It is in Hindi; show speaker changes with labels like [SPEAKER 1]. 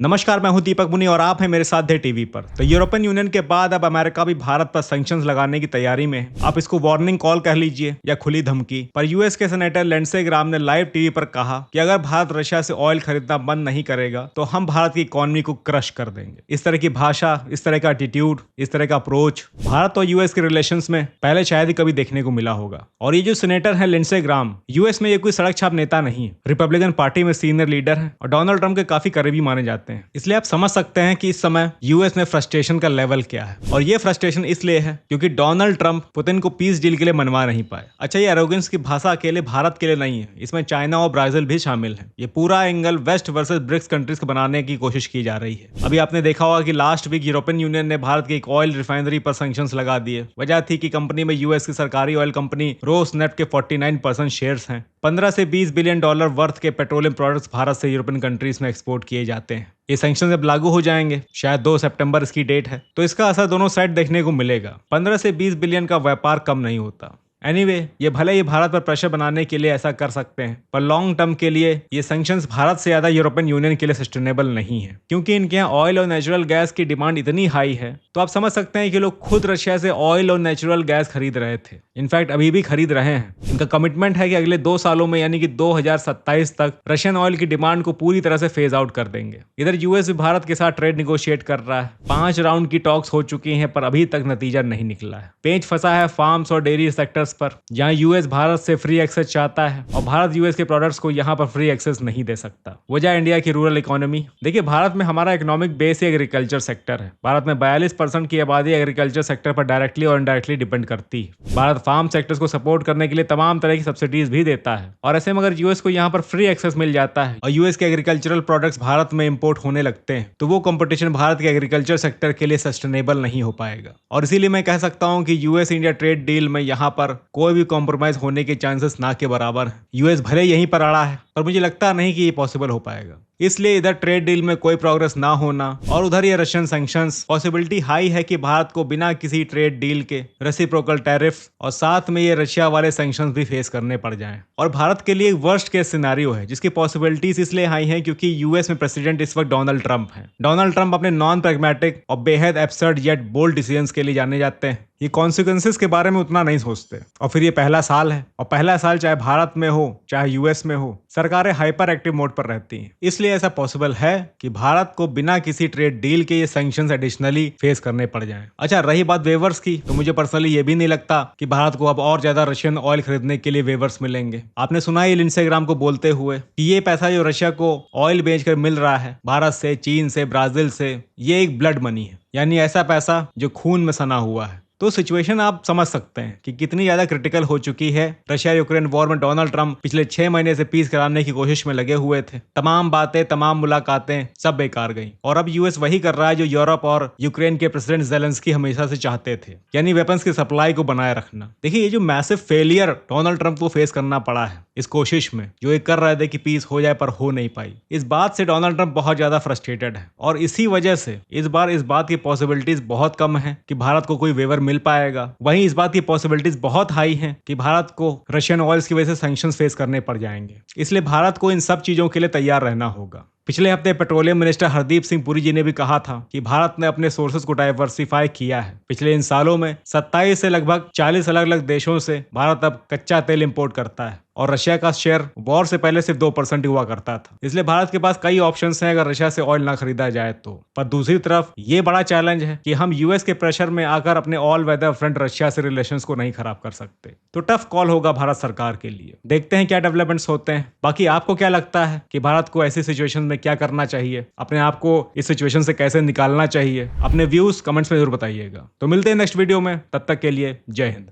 [SPEAKER 1] नमस्कार, मैं हूं दीपक मुनि और आप हैं मेरे साथ दे टीवी पर। तो यूरोपियन यूनियन के बाद अब अमेरिका भी भारत पर सैंक्शंस लगाने की तैयारी में है। आप इसको वार्निंग कॉल कह लीजिए या खुली धमकी। पर यूएस के सेनेटर लिंडसे ग्राहम ने लाइव टीवी पर कहा कि अगर भारत रशिया से ऑयल खरीदना बंद नहीं करेगा तो हम भारत की इकोनॉमी को क्रश कर देंगे। इस तरह की भाषा, इस तरह का एटीट्यूड, इस तरह का अप्रोच भारत और यूएस के रिलेशंस में पहले शायद ही कभी देखने को मिला होगा। और ये जो सेनेटर है लिंडसे ग्राहम, यूएस में ये कोई सड़क छाप नेता नहीं है, रिपब्लिकन पार्टी में सीनियर लीडर है और डोनाल्ड ट्रंप के काफी करीबी माने जाते हैं। इसलिए आप समझ सकते हैं कि इस समय यूएस में फ्रस्ट्रेशन का लेवल क्या है। और ये फ्रस्ट्रेशन इसलिए है क्योंकि डोनाल्ड ट्रंप पुतिन को पीस डील के लिए मनवा नहीं पाए। अच्छा, ये एरोगेंस की भाषा अकेले भारत के लिए नहीं है, इसमें चाइना और ब्राजील भी शामिल है। ये पूरा angle west versus BRICS countries को बनाने की कोशिश की जा रही है। अभी आपने देखा होगा कि लास्ट वीक यूरोपियन यूनियन ने भारत की एक ऑयल रिफाइनरी पर सैंक्शंस लगा दिए। वजह थी कि कंपनी में यूएस की सरकारी ऑयल कंपनी रोसनेफ्ट के 49% शेयर्स हैं। 15 से 20 बिलियन डॉलर वर्थ के पेट्रोलियम प्रोडक्ट्स भारत से यूरोपियन कंट्रीज में एक्सपोर्ट किए जाते हैं। ये सैंक्शन जब लागू हो जाएंगे, शायद 2 सितंबर इसकी डेट है, तो इसका असर दोनों साइड देखने को मिलेगा। 15 से 20 बिलियन का व्यापार कम नहीं होता। एनीवे, ये भले ही भारत पर प्रेशर बनाने के लिए ऐसा कर सकते हैं, पर लॉन्ग टर्म के लिए ये सैंक्शंस भारत से ज्यादा यूरोपियन यूनियन के लिए सस्टेनेबल नहीं है, क्योंकि इनके यहाँ ऑयल और नेचुरल गैस की डिमांड इतनी हाई है। तो आप समझ सकते हैं कि लोग खुद रशिया से ऑयल और नेचुरल गैस खरीद रहे थे, इनफैक्ट अभी भी खरीद रहे हैं। इनका कमिटमेंट है कि अगले 2 सालों में यानी कि 2027 तक रशियन ऑयल की डिमांड को पूरी तरह से फेज आउट कर देंगे। इधर यूएस भी भारत के साथ ट्रेड निगोशिएट कर रहा है। 5 राउंड की टॉक्स हो चुकी हैं, पर अभी तक नतीजा नहीं निकला है। पेंच फंसा है फार्म्स और डेयरी सेक्टर्स पर, जहां यूएस भारत से फ्री एक्सेस चाहता है और भारत यूएस के प्रोडक्ट्स को यहां पर फ्री एक्सेस नहीं दे सकता। वजह इंडिया की रूरल इकोनॉमी। देखिए, भारत में हमारा इकोनॉमिक बेस ही एग्रीकल्चर सेक्टर है। भारत में 42% की आबादी एग्रीकल्चर सेक्टर पर डायरेक्टली और इनडायरेक्टली डिपेंड करती है। भारत फार्म सेक्टर्स को सपोर्ट करने के लिए तमाम तरह की सब्सिडीज भी देता है, और ऐसे में अगर यूएस को यहाँ पर फ्री एक्सेस मिल जाता है और यूएस के एग्रीकल्चरल प्रोडक्ट्स भारत में इंपोर्ट होने लगते हैं, तो वो कंपटीशन भारत के एग्रीकल्चर सेक्टर के लिए सस्टेनेबल नहीं हो पाएगा। और इसीलिए मैं कह सकता हूँ कि यूएस इंडिया ट्रेड डील में यहाँ पर कोई भी कॉम्प्रोमाइज होने के चांसेस ना के बराबर है। यूएस भले यहीं पर अड़ा है, पर मुझे लगता नहीं कि ये पॉसिबल हो पाएगा। इसलिए इधर ट्रेड डील में कोई प्रोग्रेस ना होना और उधर ये रशियन सैंक्शंस, पॉसिबिलिटी हाई है कि भारत को बिना किसी ट्रेड डील के रेसिप्रोकल टैरिफ और साथ में ये रशिया वाले सैंक्शंस भी फेस करने पड़ जाएं। और भारत के लिए एक वर्स्ट केस सिनेरियो है, जिसकी पॉसिबिलिटीज इसलिए हाई हैं क्योंकि यूएस में प्रेसिडेंट इस वक्त डोनाल्ड ट्रंप है। डोनाल्ड ट्रंप अपने नॉन प्रैग्मेटिक और बेहद एब्सर्ड येट बोल्ड डिसीजंस के लिए जाने जाते हैं। ये कॉन्सिक्वेंसेस के बारे में उतना नहीं सोचते। और फिर ये पहला साल है, और पहला साल चाहे भारत में हो चाहे यूएस में हो, सरकारें हाइपर एक्टिव मोड पर रहती हैं। इसलिए ऐसा पॉसिबल है कि भारत को बिना किसी ट्रेड डील के ये सैंक्शंस एडिशनली फेस करने पड़ जाएं। अच्छा, रही बात वेवर्स की, तो मुझे पर्सनली ये भी नहीं लगता कि भारत को अब और ज्यादा रशियन ऑयल खरीदने के लिए वेवर्स मिलेंगे। आपने सुना है लिंडसे ग्राहम को बोलते हुए कि ये पैसा जो रशिया को ऑयल बेचकर मिल रहा है भारत से, चीन से, ब्राजील से, ये एक ब्लड मनी है, यानी ऐसा पैसा जो खून में सना हुआ है। तो सिचुएशन आप समझ सकते हैं कि कितनी ज्यादा क्रिटिकल हो चुकी है। रशिया यूक्रेन वॉर में डोनाल्ड ट्रंप पिछले 6 महीने से पीस कराने की कोशिश में लगे हुए थे। तमाम बातें, तमाम मुलाकातें सब बेकार गई, और अब यूएस वही कर रहा है जो यूरोप और यूक्रेन के प्रेसिडेंट ज़ेलेंस्की हमेशा से चाहते थे, यानी वेपन्स की सप्लाई को बनाए रखना। देखिए, ये जो मैसिव फेलियर डोनाल्ड ट्रंप को फेस करना पड़ा है इस कोशिश में, जो ये कर रहे थे कि पीस हो जाए पर हो नहीं पाई, इस बात से डोनाल्ड ट्रंप बहुत ज्यादा फ्रस्ट्रेटेड है। और इसी वजह से इस बार इस बात की पॉसिबिलिटीज बहुत कम है कि भारत को कोई वेवर मिल पाएगा। वहीं इस बात की पॉसिबिलिटीज बहुत हाई हैं कि भारत को रशियन ऑयल्स की वजह से सैंक्शंस फेस करने पड़ जाएंगे। इसलिए भारत को इन सब चीजों के लिए तैयार रहना होगा। पिछले हफ्ते पेट्रोलियम मिनिस्टर हरदीप सिंह पुरी जी ने भी कहा था कि भारत ने अपने सोर्सेज को डाइवर्सिफाई किया है। पिछले इन सालों में 27 से लगभग 40 अलग अलग देशों से भारत अब कच्चा तेल इंपोर्ट करता है, और रशिया का शेयर वॉर से पहले सिर्फ 2% हुआ करता था। इसलिए भारत के पास कई ऑप्शंस हैं अगर रशिया से ऑयल ना खरीदा जाए तो। पर दूसरी तरफ ये बड़ा चैलेंज है कि हम यूएस के प्रेशर में आकर अपने ऑल वेदर फ्रंट रशिया से रिलेशंस को नहीं खराब कर सकते। तो टफ कॉल होगा भारत सरकार के लिए। देखते हैं क्या डेवलपमेंट्स होते हैं। बाकी आपको क्या लगता है कि भारत को ऐसी सिचुएशन में क्या करना चाहिए, अपने आप को इस सिचुएशन से कैसे निकालना चाहिए? अपने व्यूज कमेंट्स में जरूर बताइएगा। तो मिलते हैं नेक्स्ट वीडियो में, तब तक के लिए जय हिंद।